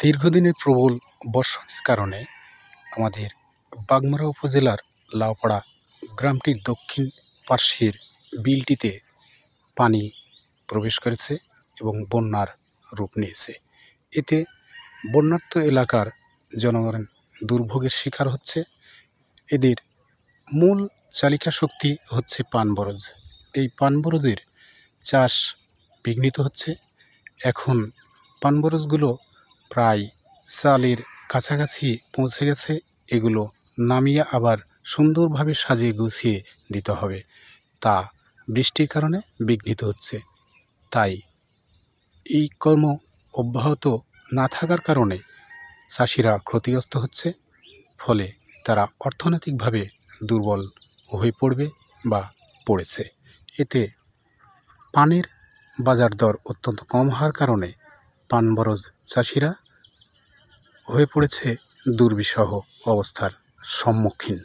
দীর্ঘদিনের প্রবল বর্ষণের কারণে আমাদের বাগমারা উপজেলার লাউপাড়া গ্রামটির দক্ষিণ পার্শ্বের বিলটিতে পানি প্রবেশ করেছে এবং বন্যার রূপ নিয়েছে। এতে বন্যার্ত এলাকার জনগণ দুর্ভোগের শিকার হচ্ছে। এদের মূল চালিকা শক্তি হচ্ছে পান বরজ। এই পান বরজের চাষ বিঘ্নিত হচ্ছে। এখন পান বরজগুলো প্রায় চালের কাছাকাছি পৌঁছে গেছে। এগুলো নামিয়ে আবার সুন্দরভাবে সাজিয়ে গুছিয়ে দিতে হবে, তা বৃষ্টির কারণে বিঘ্নিত হচ্ছে। তাই এই কর্ম অব্যাহত না থাকার কারণে চাষিরা ক্ষতিগ্রস্ত হচ্ছে, ফলে তারা অর্থনৈতিকভাবে দুর্বল হয়ে পড়বে বা পড়েছে। এতে পানের বাজার দর অত্যন্ত কম হওয়ার কারণে পান বরজ চাষিরা হয়ে পড়েছে দুর্বিষহ অবস্থার সম্মুখীন।